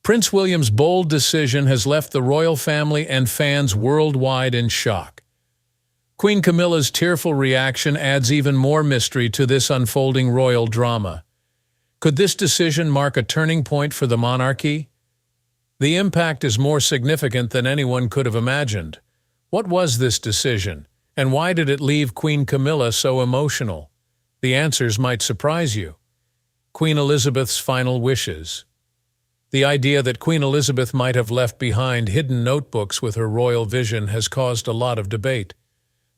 Prince William's bold decision has left the royal family and fans worldwide in shock. Queen Camilla's tearful reaction adds even more mystery to this unfolding royal drama. Could this decision mark a turning point for the monarchy? The impact is more significant than anyone could have imagined. What was this decision, and why did it leave Queen Camilla so emotional? The answers might surprise you. Queen Elizabeth's final wishes. The idea that Queen Elizabeth might have left behind hidden notebooks with her royal vision has caused a lot of debate.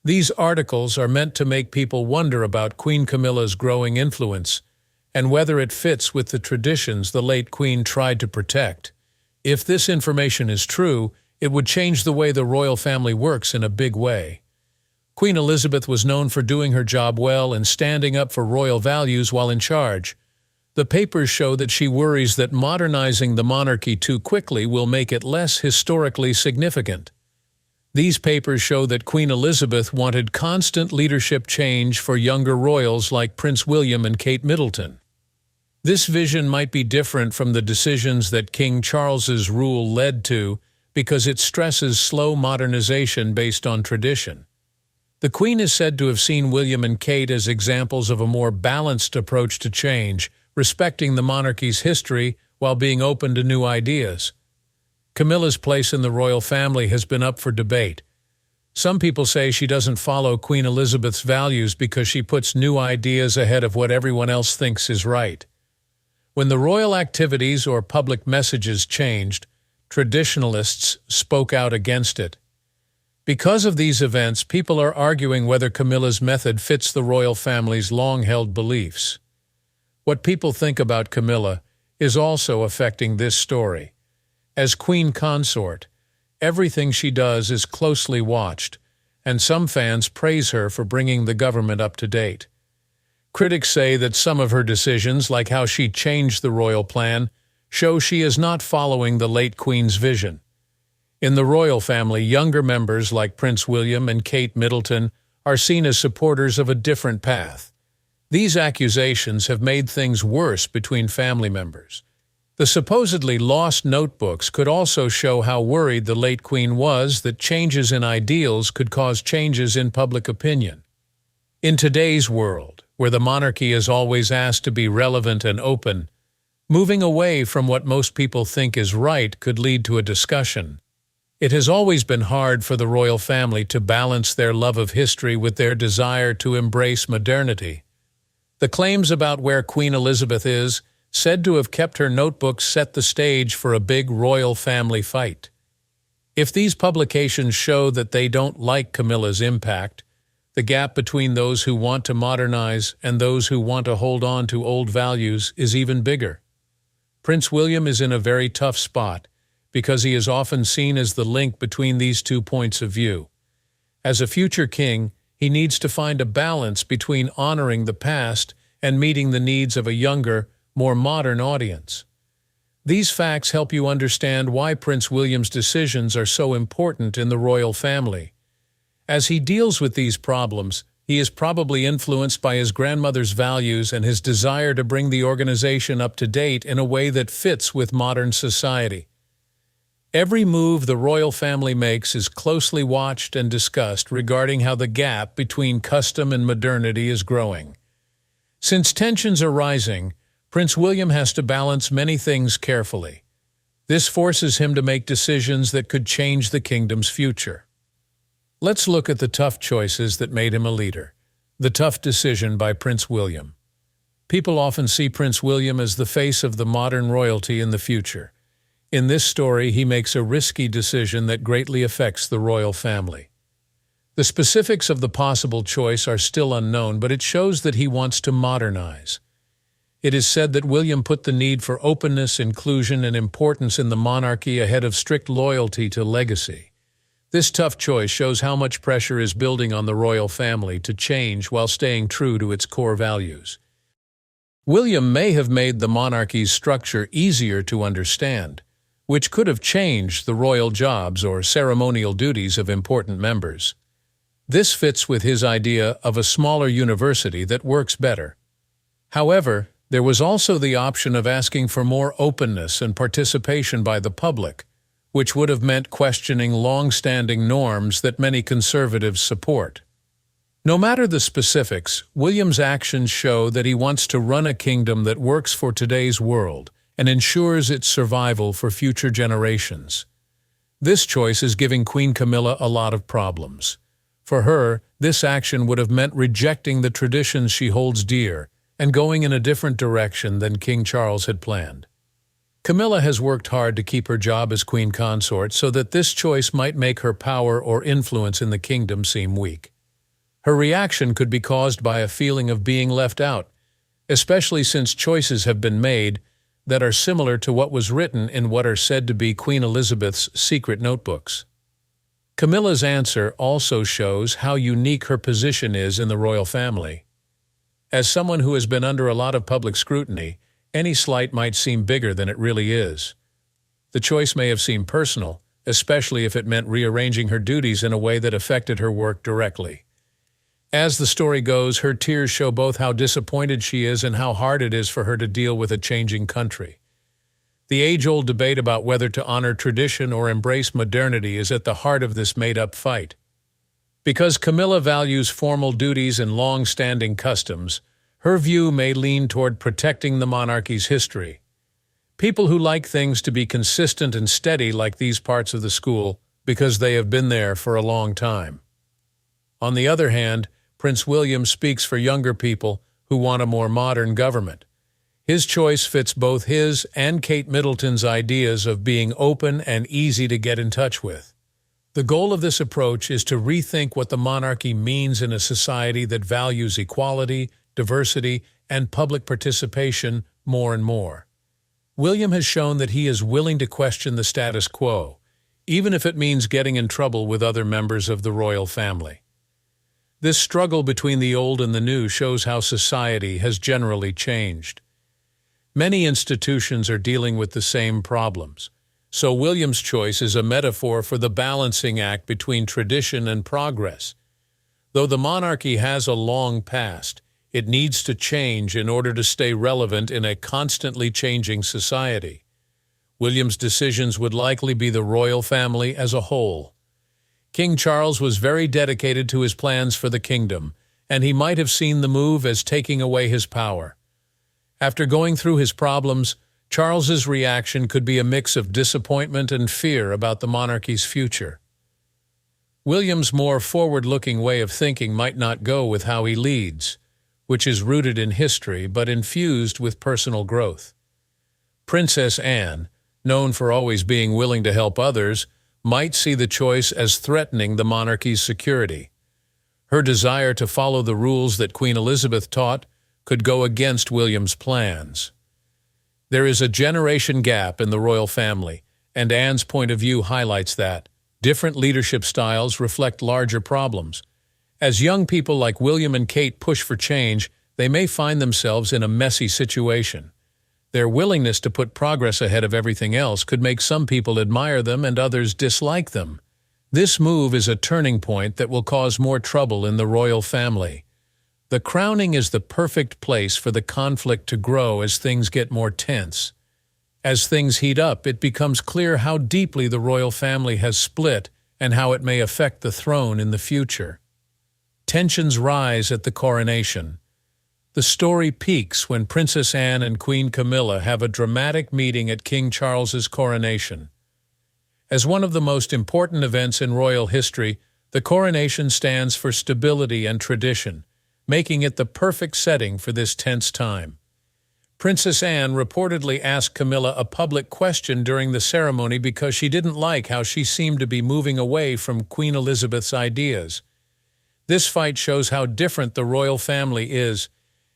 These articles are meant to make people wonder about Queen Camilla's growing influence and whether it fits with the traditions the late Queen tried to protect. If this information is true, it would change the way the royal family works in a big way. Queen Elizabeth was known for doing her job well and standing up for royal values while in charge. The papers show that she worries that modernizing the monarchy too quickly will make it less historically significant. These papers show that Queen Elizabeth wanted constant leadership change for younger royals like Prince William and Kate Middleton. This vision might be different from the decisions that King Charles's rule led to because it stresses slow modernization based on tradition. The Queen is said to have seen William and Kate as examples of a more balanced approach to change, respecting the monarchy's history while being open to new ideas. Camilla's place in the royal family has been up for debate. Some people say she doesn't follow Queen Elizabeth's values because she puts new ideas ahead of what everyone else thinks is right. When the royal activities or public messages changed, traditionalists spoke out against it. Because of these events, people are arguing whether Camilla's method fits the royal family's long-held beliefs. What people think about Camilla is also affecting this story. As queen consort, everything she does is closely watched, and some fans praise her for bringing the government up to date. Critics say that some of her decisions, like how she changed the royal plan, show she is not following the late Queen's vision. In the royal family, younger members like Prince William and Kate Middleton are seen as supporters of a different path. These accusations have made things worse between family members. The supposedly lost notebooks could also show how worried the late Queen was that changes in ideals could cause changes in public opinion. In today's world, where the monarchy is always asked to be relevant and open, moving away from what most people think is right could lead to a discussion. It has always been hard for the royal family to balance their love of history with their desire to embrace modernity. The claims about where Queen Elizabeth is, said to have kept her notebooks, set the stage for a big royal family fight. If these publications show that they don't like Camilla's impact, the gap between those who want to modernize and those who want to hold on to old values is even bigger. Prince William is in a very tough spot because he is often seen as the link between these two points of view. As a future king, he needs to find a balance between honoring the past and meeting the needs of a younger, more modern audience. These facts help you understand why Prince William's decisions are so important in the royal family. As he deals with these problems, he is probably influenced by his grandmother's values and his desire to bring the organization up to date in a way that fits with modern society. Every move the royal family makes is closely watched and discussed regarding how the gap between custom and modernity is growing. Since tensions are rising, Prince William has to balance many things carefully. This forces him to make decisions that could change the kingdom's future. Let's look at the tough choices that made him a leader. The tough decision by Prince William. People often see Prince William as the face of the modern royalty in the future. In this story, he makes a risky decision that greatly affects the royal family. The specifics of the possible choice are still unknown, but it shows that he wants to modernize. It is said that William put the need for openness, inclusion, and importance in the monarchy ahead of strict loyalty to legacy. This tough choice shows how much pressure is building on the royal family to change while staying true to its core values. William may have made the monarchy's structure easier to understand, which could have changed the royal jobs or ceremonial duties of important members. This fits with his idea of a smaller university that works better. However, There was also the option of asking for more openness and participation by the public, which would have meant questioning long-standing norms that many conservatives support. No matter the specifics, William's actions show that he wants to run a kingdom that works for today's world and ensures its survival for future generations. This choice is giving Queen Camilla a lot of problems. For her, this action would have meant rejecting the traditions she holds dear and going in a different direction than King Charles had planned. Camilla has worked hard to keep her job as queen consort so that this choice might make her power or influence in the kingdom seem weak. Her reaction could be caused by a feeling of being left out, especially since choices have been made that are similar to what was written in what are said to be Queen Elizabeth's secret notebooks. Camilla's answer also shows how unique her position is in the royal family. As someone who has been under a lot of public scrutiny, any slight might seem bigger than it really is. The choice may have seemed personal, especially if it meant rearranging her duties in a way that affected her work directly. As the story goes, her tears show both how disappointed she is and how hard it is for her to deal with a changing country. The age-old debate about whether to honor tradition or embrace modernity is at the heart of this made-up fight. Because Camilla values formal duties and long-standing customs, her view may lean toward protecting the monarchy's history. People who like things to be consistent and steady like these parts of the school because they have been there for a long time. On the other hand, Prince William speaks for younger people who want a more modern government. His choice fits both his and Kate Middleton's ideas of being open and easy to get in touch with. The goal of this approach is to rethink what the monarchy means in a society that values equality, diversity, and public participation more and more. William has shown that he is willing to question the status quo, even if it means getting in trouble with other members of the royal family. This struggle between the old and the new shows how society has generally changed. Many institutions are dealing with the same problems, so William's choice is a metaphor for the balancing act between tradition and progress. Though the monarchy has a long past, it needs to change in order to stay relevant in a constantly changing society. William's decisions would likely be the royal family as a whole. King Charles was very dedicated to his plans for the kingdom, and he might have seen the move as taking away his power. After going through his problems, Charles's reaction could be a mix of disappointment and fear about the monarchy's future. William's more forward-looking way of thinking might not go with how he leads, which is rooted in history but infused with personal growth. Princess Anne, known for always being willing to help others, might see the choice as threatening the monarchy's security. Her desire to follow the rules that Queen Elizabeth taught could go against William's plans. There is a generation gap in the royal family, and Anne's point of view highlights that. Different leadership styles reflect larger problems. As young people like William and Kate push for change, they may find themselves in a messy situation. Their willingness to put progress ahead of everything else could make some people admire them and others dislike them. This move is a turning point that will cause more trouble in the royal family. The crowning is the perfect place for the conflict to grow as things get more tense. As things heat up, it becomes clear how deeply the royal family has split and how it may affect the throne in the future. Tensions rise at the coronation. The story peaks when Princess Anne and Queen Camilla have a dramatic meeting at King Charles's coronation. As one of the most important events in royal history, the coronation stands for stability and tradition, making it the perfect setting for this tense time. Princess Anne reportedly asked Camilla a public question during the ceremony because she didn't like how she seemed to be moving away from Queen Elizabeth's ideas. This fight shows how different the royal family is,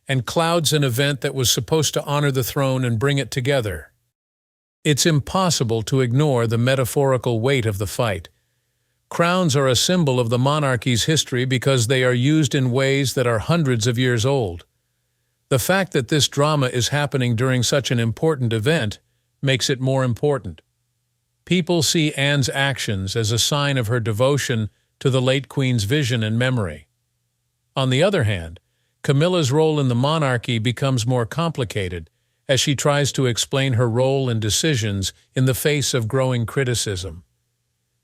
and clouds an event that was supposed to honor the throne and bring it together. It's impossible to ignore the metaphorical weight of the fight. Crowns are a symbol of the monarchy's history because they are used in ways that are hundreds of years old. The fact that this drama is happening during such an important event makes it more important. People see Anne's actions as a sign of her devotion to the late Queen's vision and memory. On the other hand, Camilla's role in the monarchy becomes more complicated as she tries to explain her role and decisions in the face of growing criticism.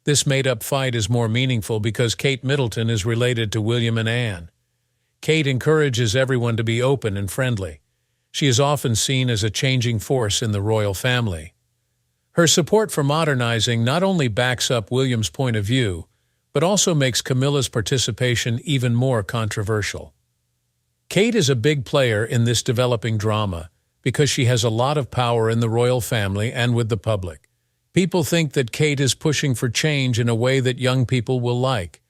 This made-up fight is more meaningful because Kate Middleton is related to William and Anne. Kate encourages everyone to be open and friendly. She is often seen as a changing force in the royal family. Her support for modernizing not only backs up William's point of view, but also makes Camilla's participation even more controversial. Kate is a big player in this developing drama because she has a lot of power in the royal family and with the public. People think that Kate is pushing for change in a way that young people will like.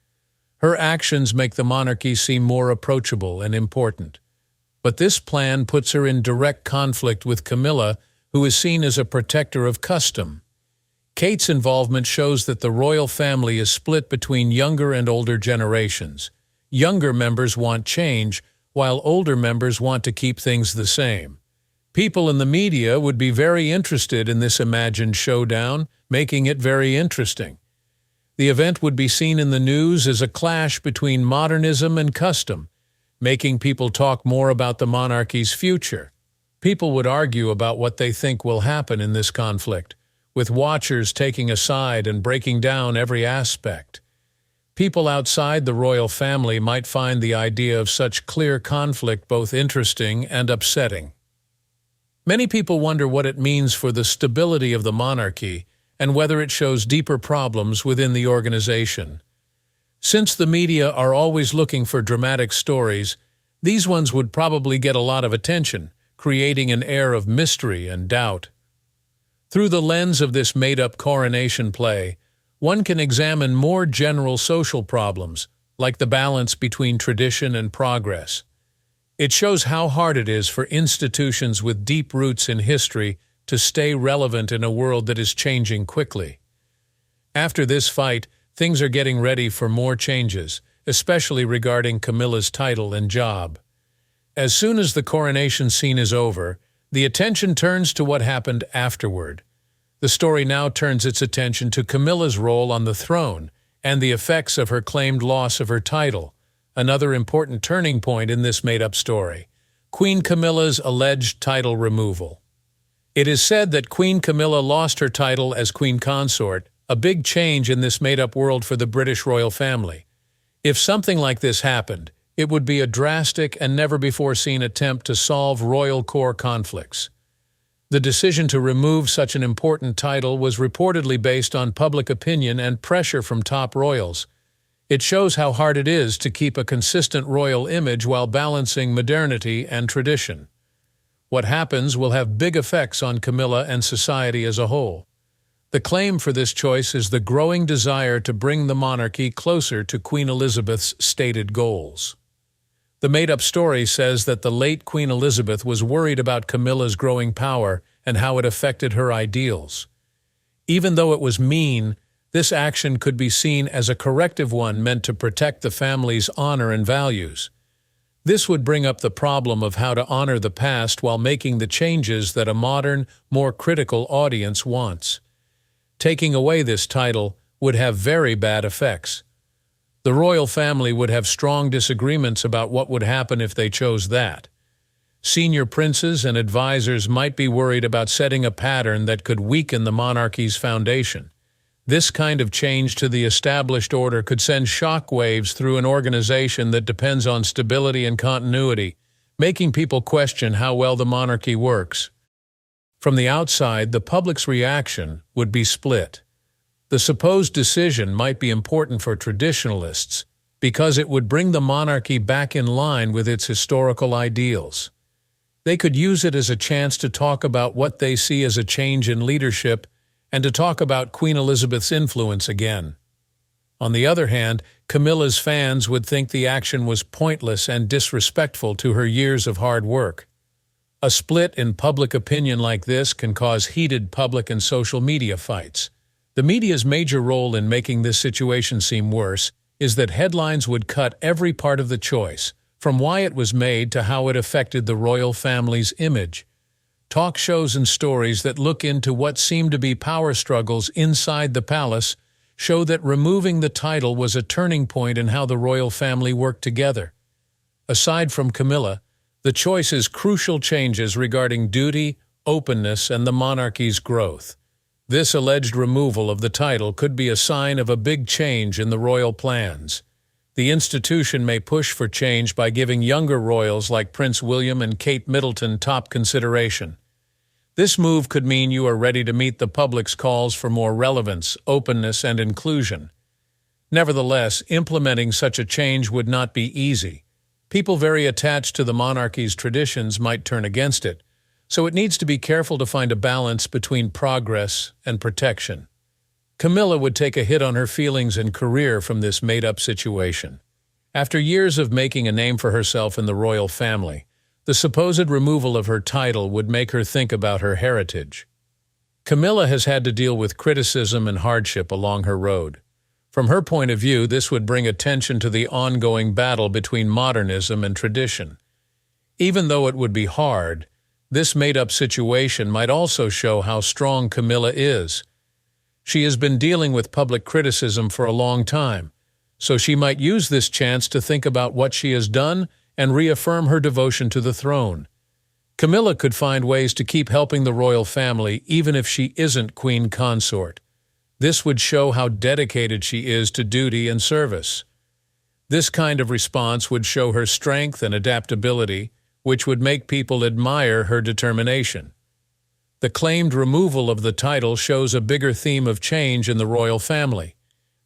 Her actions make the monarchy seem more approachable and important. But this plan puts her in direct conflict with Camilla, who is seen as a protector of custom. Kate's involvement shows that the royal family is split between younger and older generations. Younger members want change, while older members want to keep things the same. People in the media would be very interested in this imagined showdown, making it very interesting. The event would be seen in the news as a clash between modernism and custom, making people talk more about the monarchy's future. People would argue about what they think will happen in this conflict, with watchers taking a side and breaking down every aspect. People outside the royal family might find the idea of such clear conflict both interesting and upsetting. Many people wonder what it means for the stability of the monarchy and whether it shows deeper problems within the organization. Since the media are always looking for dramatic stories, these ones would probably get a lot of attention, creating an air of mystery and doubt. Through the lens of this made-up coronation play, one can examine more general social problems, like the balance between tradition and progress. It shows how hard it is for institutions with deep roots in history to stay relevant in a world that is changing quickly. After this fight, things are getting ready for more changes, especially regarding Camilla's title and job. As soon as the coronation scene is over, the attention turns to what happened afterward. The story now turns its attention to Camilla's role on the throne and the effects of her claimed loss of her title, another important turning point in this made-up story, Queen Camilla's alleged title removal. It is said that Queen Camilla lost her title as Queen Consort, a big change in this made-up world for the British royal family. If something like this happened, it would be a drastic and never-before-seen attempt to solve royal core conflicts. The decision to remove such an important title was reportedly based on public opinion and pressure from top royals. It shows how hard it is to keep a consistent royal image while balancing modernity and tradition. What happens will have big effects on Camilla and society as a whole. The claim for this choice is the growing desire to bring the monarchy closer to Queen Elizabeth's stated goals. The made-up story says that the late Queen Elizabeth was worried about Camilla's growing power and how it affected her ideals. Even though it was mean, this action could be seen as a corrective one meant to protect the family's honor and values. This would bring up the problem of how to honor the past while making the changes that a modern, more critical audience wants. Taking away this title would have very bad effects. The royal family would have strong disagreements about what would happen if they chose that. Senior princes and advisors might be worried about setting a pattern that could weaken the monarchy's foundation. This kind of change to the established order could send shock waves through an organization that depends on stability and continuity, making people question how well the monarchy works. From the outside, the public's reaction would be split. The supposed decision might be important for traditionalists because it would bring the monarchy back in line with its historical ideals. They could use it as a chance to talk about what they see as a change in leadership and to talk about Queen Elizabeth's influence again. On the other hand, Camilla's fans would think the action was pointless and disrespectful to her years of hard work. A split in public opinion like this can cause heated public and social media fights. The media's major role in making this situation seem worse is that headlines would cut every part of the choice, from why it was made to how it affected the royal family's image. Talk shows and stories that look into what seem to be power struggles inside the palace show that removing the title was a turning point in how the royal family worked together. Aside from Camilla, the choice is crucial changes regarding duty, openness, and the monarchy's growth. This alleged removal of the title could be a sign of a big change in the royal plans. The institution may push for change by giving younger royals like Prince William and Kate Middleton top consideration. This move could mean you are ready to meet the public's calls for more relevance, openness, and inclusion. Nevertheless, implementing such a change would not be easy. People very attached to the monarchy's traditions might turn against it, so it needs to be careful to find a balance between progress and protection. Camilla would take a hit on her feelings and career from this made-up situation. After years of making a name for herself in the royal family, the supposed removal of her title would make her think about her heritage. Camilla has had to deal with criticism and hardship along her road. From her point of view, this would bring attention to the ongoing battle between modernism and tradition. Even though it would be hard, this made-up situation might also show how strong Camilla is. She has been dealing with public criticism for a long time, so she might use this chance to think about what she has done and reaffirm her devotion to the throne. Camilla could find ways to keep helping the royal family even if she isn't queen consort. This would show how dedicated she is to duty and service. This kind of response would show her strength and adaptability, which would make people admire her determination. The claimed removal of the title shows a bigger theme of change in the royal family.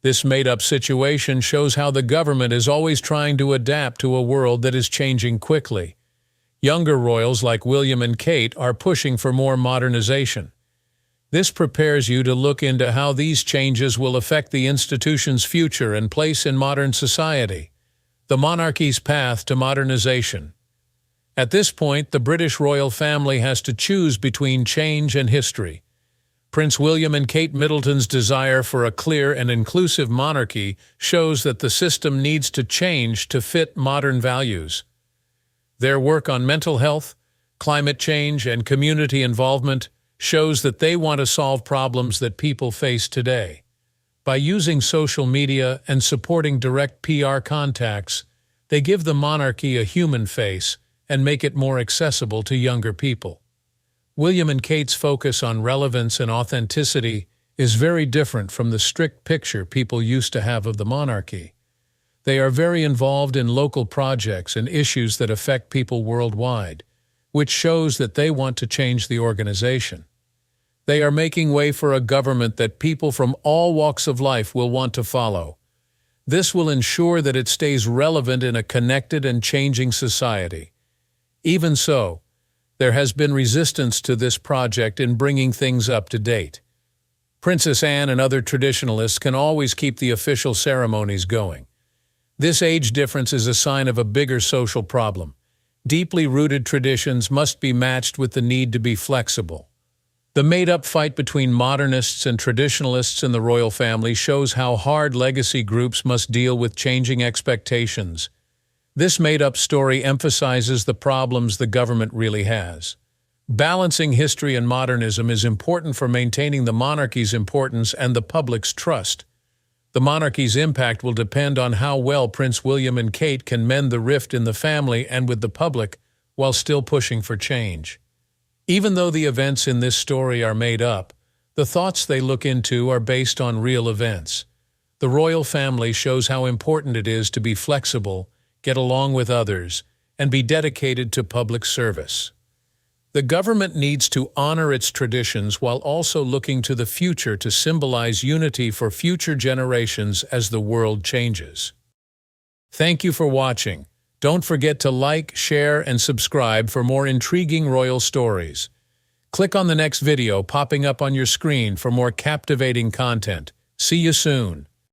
This made-up situation shows how the government is always trying to adapt to a world that is changing quickly. Younger royals like William and Kate are pushing for more modernization. This prepares you to look into how these changes will affect the institution's future and place in modern society. The monarchy's path to modernization. At this point, the British royal family has to choose between change and history. Prince William and Kate Middleton's desire for a clear and inclusive monarchy shows that the system needs to change to fit modern values. Their work on mental health, climate change, and community involvement shows that they want to solve problems that people face today. By using social media and supporting direct PR contacts, they give the monarchy a human face and make it more accessible to younger people. William and Kate's focus on relevance and authenticity is very different from the strict picture people used to have of the monarchy. They are very involved in local projects and issues that affect people worldwide, which shows that they want to change the organization. They are making way for a government that people from all walks of life will want to follow. This will ensure that it stays relevant in a connected and changing society. Even so, there has been resistance to this project in bringing things up to date. Princess Anne and other traditionalists can always keep the official ceremonies going. This age difference is a sign of a bigger social problem. Deeply rooted traditions must be matched with the need to be flexible. The made-up fight between modernists and traditionalists in the royal family shows how hard legacy groups must deal with changing expectations. This made-up story emphasizes the problems the government really has. Balancing history and modernism is important for maintaining the monarchy's importance and the public's trust. The monarchy's impact will depend on how well Prince William and Kate can mend the rift in the family and with the public while still pushing for change. Even though the events in this story are made up, the thoughts they look into are based on real events. The royal family shows how important it is to be flexible, get along with others, and be dedicated to public service. The government needs to honor its traditions while also looking to the future to symbolize unity for future generations as the world changes. Thank you for watching. Don't forget to like, share, and subscribe for more intriguing royal stories. Click on the next video popping up on your screen for more captivating content. See you soon.